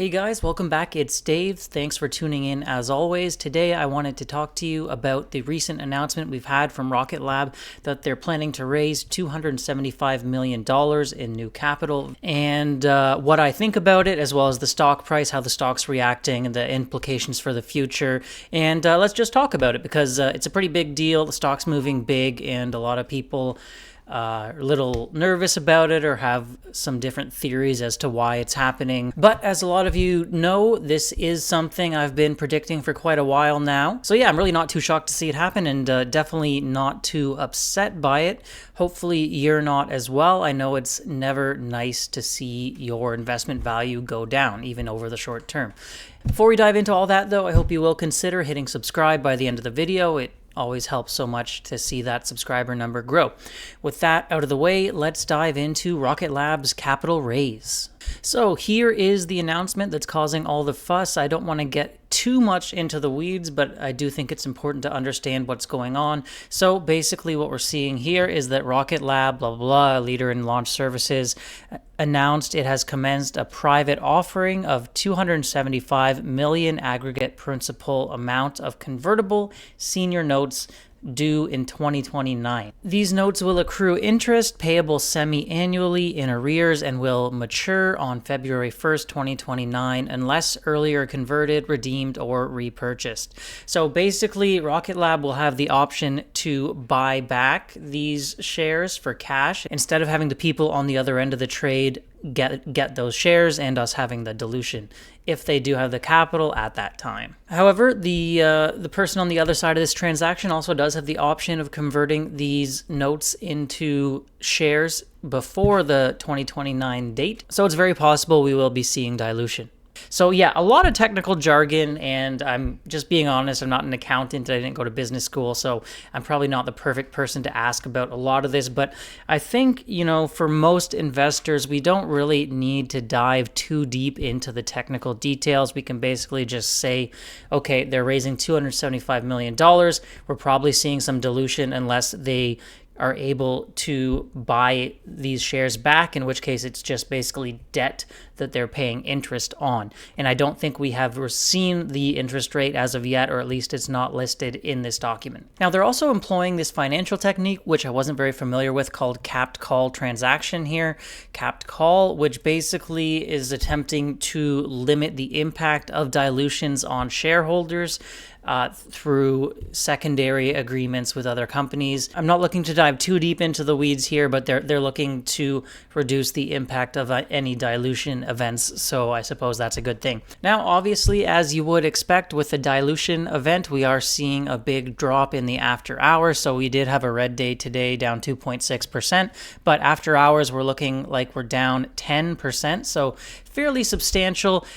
Hey guys, welcome back. It's Dave. Thanks for tuning in as always. Today I wanted to talk to you about the recent announcement we've had from Rocket Lab that they're planning to raise $275 million in new capital, and what I think about it, as well as the stock price, how the stock's reacting, and the implications for the future. And let's just talk about it because it's a pretty big deal. The stock's moving big, and a lot of people are a little nervous about it or have some different theories as to why it's happening. But as a lot of you know, this is something I've been predicting for quite a while now. So yeah, I'm really not too shocked to see it happen, and definitely not too upset by it. Hopefully you're not as well. I know it's never nice to see your investment value go down, even over the short term. Before we dive into all that though, I hope you will consider hitting subscribe by the end of the video. It always helps so much to see that subscriber number grow. With that out of the way, let's dive into Rocket Lab's capital raise. So here is the announcement that's causing all the fuss. I don't want to get too much into the weeds, but I do think it's important to understand what's going on. So basically what we're seeing here is that Rocket Lab, blah, blah, blah, a leader in launch services, announced it has commenced a private offering of $275 million aggregate principal amount of convertible senior notes due in 2029. These notes will accrue interest payable semi-annually in arrears and will mature on February 1st, 2029 unless earlier converted, redeemed, or repurchased. So basically, Rocket Lab will have the option to buy back these shares for cash instead of having the people on the other end of the trade get those shares and us having the dilution if they do have the capital at that time. However, the person on the other side of this transaction also does have the option of converting these notes into shares before the 2029 date. So it's very possible we will be seeing dilution. So yeah, a lot of technical jargon, and I'm just being honest, I'm not an accountant, I didn't go to business school, so I'm probably not the perfect person to ask about a lot of this, but I think, for most investors, we don't really need to dive too deep into the technical details. We can basically just say, okay, they're raising $275 million, we're probably seeing some dilution unless they are able to buy these shares back, in which case it's just basically debt that they're paying interest on. And I don't think we have seen the interest rate as of yet, or at least it's not listed in this document. Now, they're also employing this financial technique, which I wasn't very familiar with, called capped call transaction here. Capped call, which basically is attempting to limit the impact of dilutions on shareholders through secondary agreements with other companies. I'm not looking to dive too deep into the weeds here, but they're looking to reduce the impact of any dilution events, so I suppose that's a good thing. Now, obviously, as you would expect with a dilution event, we are seeing a big drop in the after hours, so we did have a red day today, down 2.6%, but after hours we're looking like we're down 10%, so fairly substantial.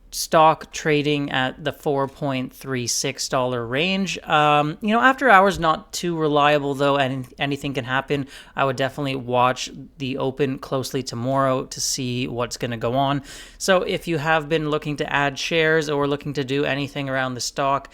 Stock trading at the $4.36 range. After hours, not too reliable though, and anything can happen. I would definitely watch the open closely tomorrow to see what's going to go on. So if you have been looking to add shares or looking to do anything around the stock,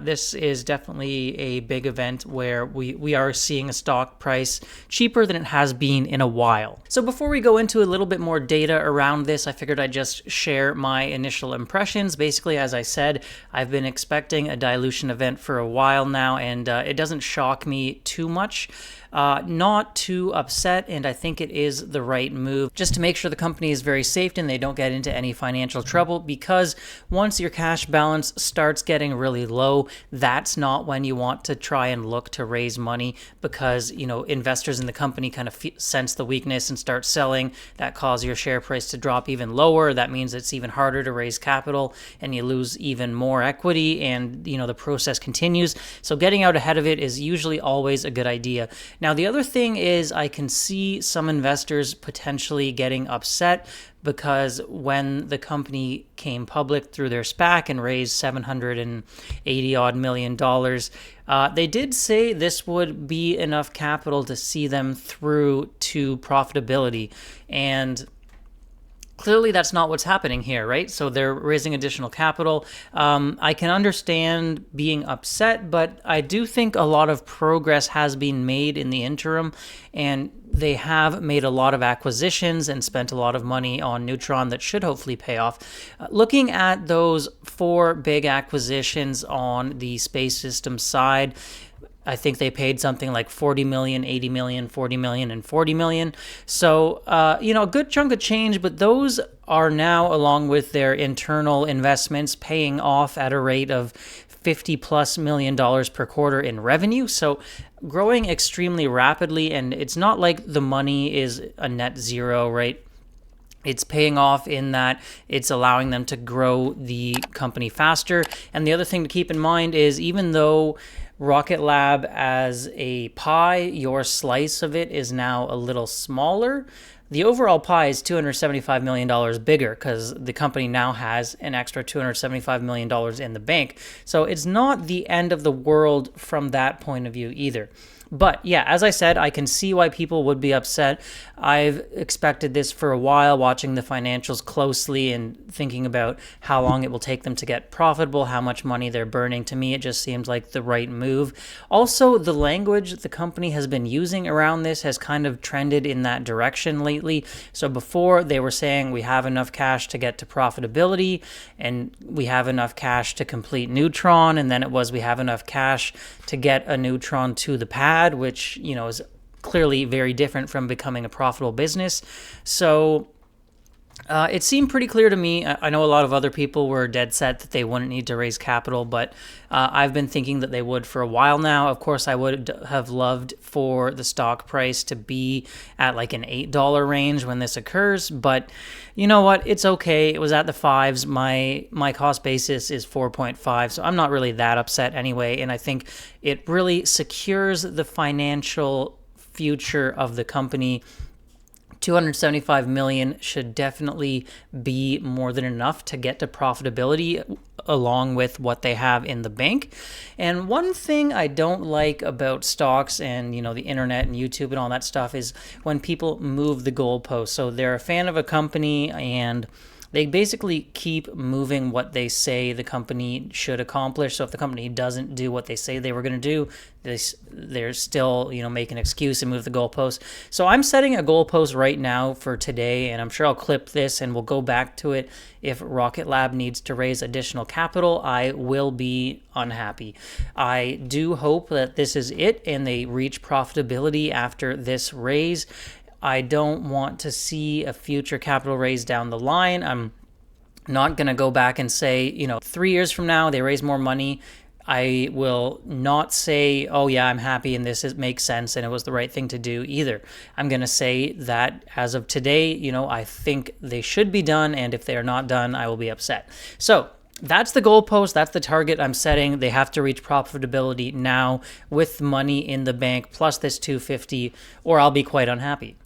this is definitely a big event where we are seeing a stock price cheaper than it has been in a while. So before we go into a little bit more data around this, I figured I'd just share my initial impressions. Basically, as I said, I've been expecting a dilution event for a while now, and it doesn't shock me too much. Not too upset, and I think it is the right move just to make sure the company is very safe and they don't get into any financial trouble, because once your cash balance starts getting really low, that's not when you want to try and look to raise money, because investors in the company kind of sense the weakness and start selling. That causes your share price to drop even lower. That means it's even harder to raise capital and you lose even more equity, and the process continues. So getting out ahead of it is usually always a good idea. Now, the other thing is I can see some investors potentially getting upset because when the company came public through their SPAC and raised $780 million, they did say this would be enough capital to see them through to profitability. And Clearly, that's not what's happening here, right? So they're raising additional capital. I can understand being upset, but I do think a lot of progress has been made in the interim, and they have made a lot of acquisitions and spent a lot of money on Neutron that should hopefully pay off. Looking at those 4 big acquisitions on the space system side, I think they paid something like 40 million, 80 million, 40 million, and 40 million. So, a good chunk of change, but those are now, along with their internal investments, paying off at a rate of $50+ million per quarter in revenue. So, growing extremely rapidly, and it's not like the money is a net zero, right? It's paying off in that it's allowing them to grow the company faster. And the other thing to keep in mind is, even though Rocket Lab as a pie, your slice of it is now a little smaller, the overall pie is $275 million bigger because the company now has an extra $275 million in the bank. So it's not the end of the world from that point of view either. But yeah, as I said, I can see why people would be upset. I've expected this for a while, watching the financials closely and thinking about how long it will take them to get profitable, how much money they're burning. To me, it just seems like the right move. Also, the language the company has been using around this has kind of trended in that direction lately. So before, they were saying we have enough cash to get to profitability, and we have enough cash to complete Neutron, and then it was we have enough cash to get a Neutron to the pad, which, is clearly very different from becoming a profitable business. So it seemed pretty clear to me. I know a lot of other people were dead set that they wouldn't need to raise capital, but I've been thinking that they would for a while now. Of course, I would have loved for the stock price to be at like an $8 range when this occurs, but you know what? It's okay. It was at the 5s. My cost basis is 4.5, so I'm not really that upset anyway, and I think it really secures the financial future of the company. 275 million should definitely be more than enough to get to profitability along with what they have in the bank. And one thing I don't like about stocks and, the internet and YouTube and all that stuff is when people move the goalposts. So they're a fan of a company and they basically keep moving what they say the company should accomplish. So if the company doesn't do what they say they were going to do, they're still, make an excuse and move the goalpost. So I'm setting a goalpost right now for today, and I'm sure I'll clip this and we'll go back to it. If Rocket Lab needs to raise additional capital, I will be unhappy. I do hope that this is it and they reach profitability after this raise. I don't want to see a future capital raise down the line. I'm not going to go back and say, 3 years from now, they raise more money. I will not say, oh yeah, I'm happy and this makes sense and it was the right thing to do either. I'm going to say that as of today, I think they should be done. And if they are not done, I will be upset. So that's the goalpost. That's the target I'm setting. They have to reach profitability now with money in the bank plus this 250, or I'll be quite unhappy.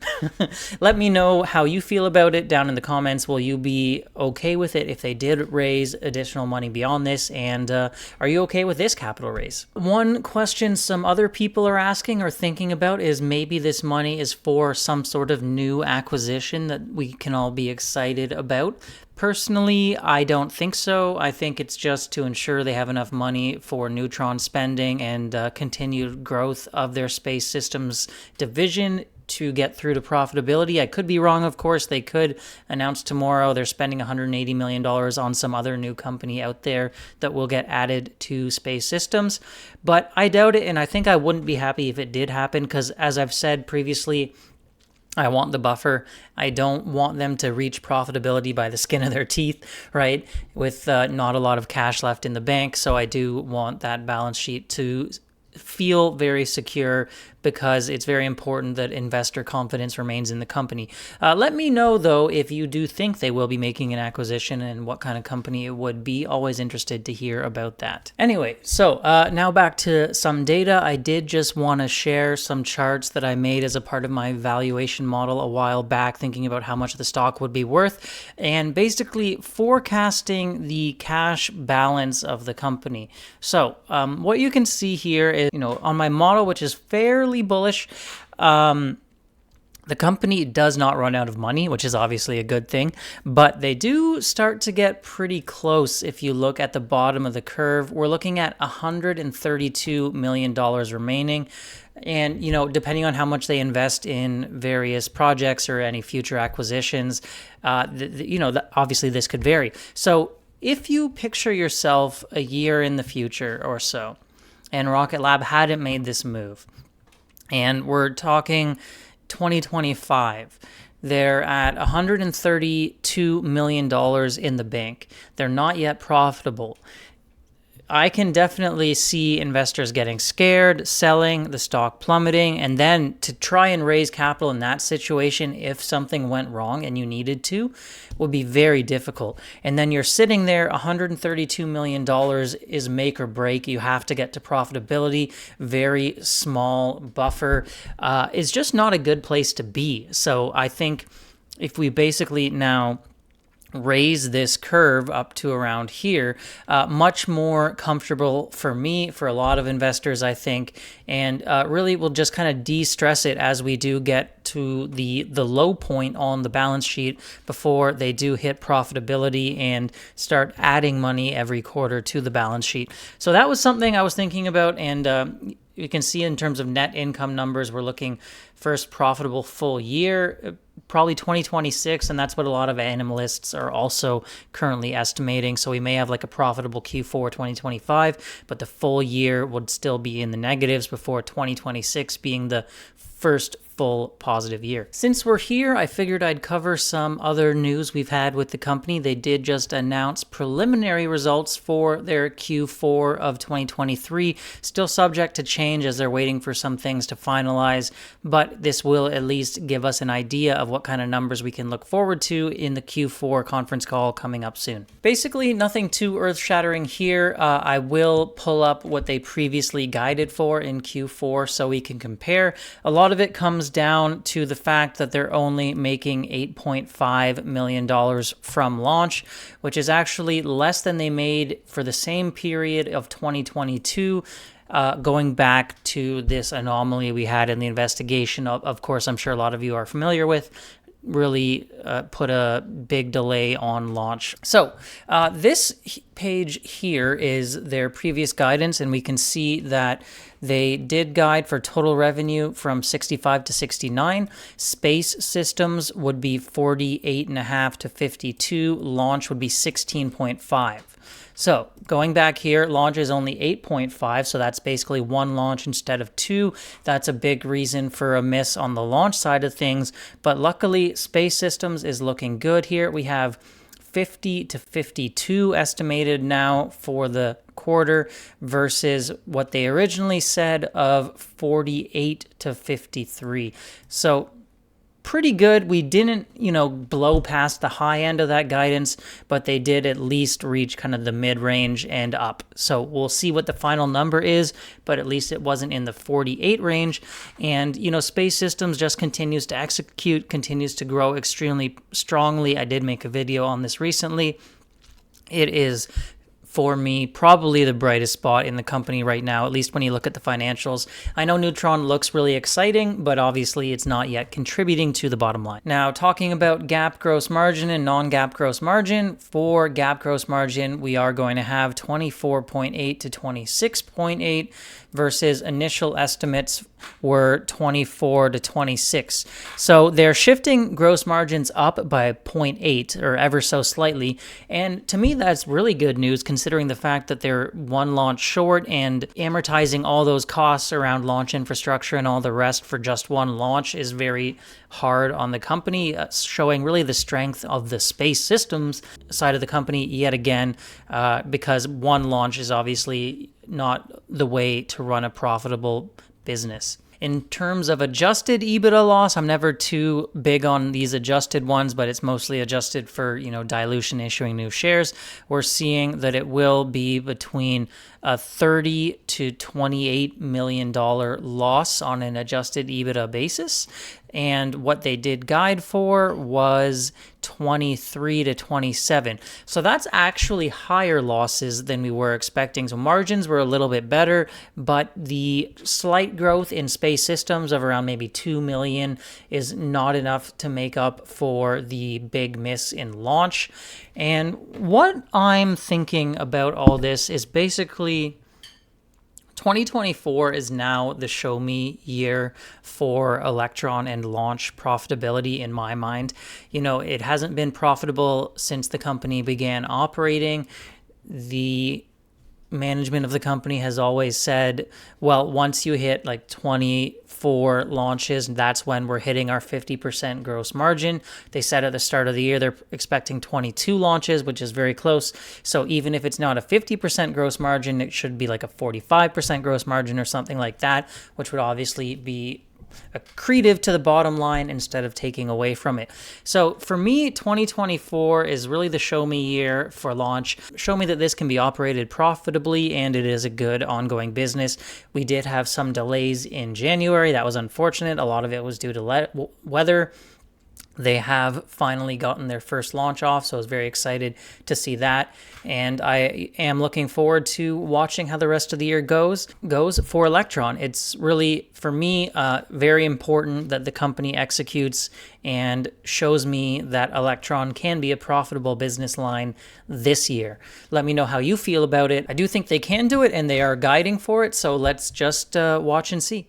Let me know how you feel about it down in the comments. Will you be okay with it if they did raise additional money beyond this? And are you okay with this capital raise? One question some other people are asking or thinking about is maybe this money is for some sort of new acquisition that we can all be excited about. Personally, I don't think so. I think it's just to ensure they have enough money for Neutron spending and continued growth of their space systems division to get through to profitability. I could be wrong, of course. They could announce tomorrow they're spending $180 million on some other new company out there that will get added to space systems. But I doubt it, and I think I wouldn't be happy if it did happen because, as I've said previously, I want the buffer. I don't want them to reach profitability by the skin of their teeth, right? With not a lot of cash left in the bank. So I do want that balance sheet to feel very secure because it's very important that investor confidence remains in the company. Let me know, though, if you do think they will be making an acquisition and what kind of company it would be. Always interested to hear about that. Anyway, so now back to some data. I did just want to share some charts that I made as a part of my valuation model a while back, thinking about how much the stock would be worth and basically forecasting the cash balance of the company. So what you can see here is, on my model, which is fairly bullish, The company does not run out of money, which is obviously a good thing, but they do start to get pretty close. If you look at the bottom of the curve, we're looking at $132 million remaining. And, depending on how much they invest in various projects or any future acquisitions, obviously this could vary. So if you picture yourself a year in the future or so, and Rocket Lab hadn't made this move, and we're talking 2025, they're at $132 million in the bank. They're not yet profitable. I can definitely see investors getting scared, selling, the stock plummeting, and then to try and raise capital in that situation, if something went wrong and you needed to, would be very difficult. And then you're sitting there, $132 million is make or break. You have to get to profitability. Very small buffer is just not a good place to be. So I think if we basically now raise this curve up to around here, much more comfortable for me, for a lot of investors, I think, and really will just kind of de-stress it as we do get to the low point on the balance sheet before they do hit profitability and start adding money every quarter to the balance sheet. So that was something I was thinking about, and you can see in terms of net income numbers, we're looking first profitable full year, probably 2026, and that's what a lot of analysts are also currently estimating. So we may have like a profitable Q4 2025, but the full year would still be in the negatives before 2026 being the first full positive year. Since we're here, I figured I'd cover some other news we've had with the company. They did just announce preliminary results for their Q4 of 2023, still subject to change as they're waiting for some things to finalize, but this will at least give us an idea of what kind of numbers we can look forward to in the Q4 conference call coming up soon. Basically, nothing too earth-shattering here. I will pull up what they previously guided for in Q4 so we can compare. A lot of it comes down to the fact that they're only making $8.5 million from launch, which is actually less than they made for the same period of 2022, going back to this anomaly we had in the investigation. Of course, I'm sure a lot of you are familiar with. Really put a big delay on launch. So this page here is their previous guidance, and we can see that they did guide for total revenue from 65 to 69. Space systems would be 48.5 to 52. Launch would be 16.5. So going back here, launch is only 8.5, so that's basically one launch instead of two. That's a big reason for a miss on the launch side of things, but luckily Space Systems is looking good here. We have 50 to 52 estimated now for the quarter versus what they originally said of 48 to 53. So pretty good. We didn't, blow past the high end of that guidance, but they did at least reach kind of the mid-range and up. So we'll see what the final number is, but at least it wasn't in the 48 range. And, Space Systems just continues to execute, continues to grow extremely strongly. I did make a video on this recently. It is, for me, probably the brightest spot in the company right now, at least when you look at the financials. I know Neutron looks really exciting, but obviously it's not yet contributing to the bottom line. Now, talking about GAAP gross margin and non-GAAP gross margin, for GAAP gross margin, we are going to have 24.8 to 26.8 versus initial estimates were 24 to 26. So they're shifting gross margins up by 0.8 or ever so slightly. And to me, that's really good news considering the fact that they're one launch short and amortizing all those costs around launch infrastructure and all the rest for just one launch is very hard on the company, showing really the strength of the Space Systems side of the company yet again, because one launch is obviously not the way to run a profitable business. In terms of adjusted EBITDA loss, I'm never too big on these adjusted ones, but it's mostly adjusted for, dilution, issuing new shares. We're seeing that it will be between a $30 to $28 million loss on an adjusted EBITDA basis. and what they did guide for was 23 to 27. So that's actually higher losses than we were expecting. So margins were a little bit better, but the slight growth in space systems of around maybe 2 million is not enough to make up for the big miss in launch. And what I'm thinking about all this is basically 2024 is now the show me year for Electron and launch profitability in my mind. You know, it hasn't been profitable since the company began operating. The management of the company has always said, well, once you hit like 24 launches, that's when we're hitting our 50% gross margin. They said at the start of the year they're expecting 22 launches, which is very close. So even if it's not a 50% gross margin, it should be like a 45% gross margin or something like that, which would obviously be accretive to the bottom line instead of taking away from it. So for me, 2024 is really the show me year for launch. Show me that this can be operated profitably and it is a good ongoing business. We did have some delays in January. That was unfortunate. A lot of it was due to weather. They have finally gotten their first launch off, so I was very excited to see that. And I am looking forward to watching how the rest of the year goes for Electron. It's really, for me, very important that the company executes and shows me that Electron can be a profitable business line this year. Let me know how you feel about it. I do think they can do it, and they are guiding for it, so let's just watch and see.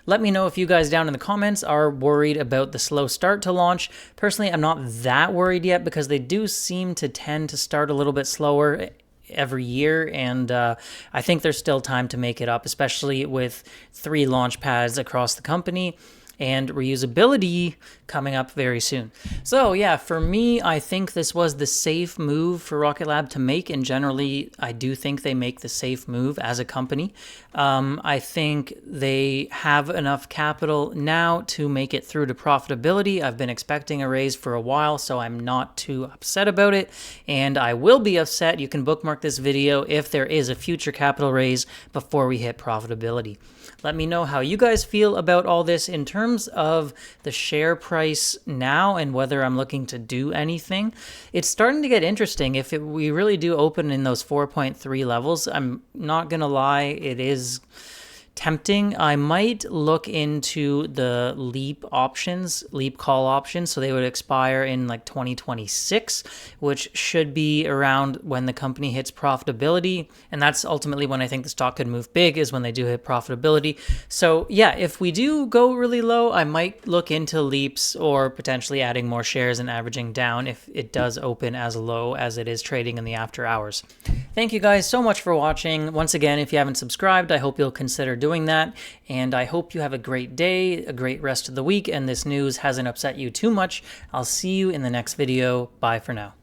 Let me know if you guys down in the comments are worried about the slow start to launch. Personally, I'm not that worried yet because they do seem to tend to start a little bit slower every year, and I think there's still time to make it up, especially with 3 launch pads across the company and reusability coming up very soon. So yeah, for me, I think this was the safe move for Rocket Lab to make, and generally, I do think they make the safe move as a company. I think they have enough capital now to make it through to profitability. I've been expecting a raise for a while, so I'm not too upset about it, and I will be upset. You can bookmark this video if there is a future capital raise before we hit profitability. Let me know how you guys feel about all this in terms of the share price now and whether I'm looking to do anything. It's starting to get interesting. If we really do open in those 4.3 levels, I'm not going to lie, it is tempting. I might look into the leap call options. So they would expire in like 2026, which should be around when the company hits profitability. And that's ultimately when I think the stock could move big, is when they do hit profitability. So yeah, if we do go really low, I might look into leaps or potentially adding more shares and averaging down if it does open as low as it is trading in the after hours. Thank you guys so much for watching. Once again, if you haven't subscribed, I hope you'll consider doing that. And I hope you have a great day, a great rest of the week, and this news hasn't upset you too much. I'll see you in the next video. Bye for now.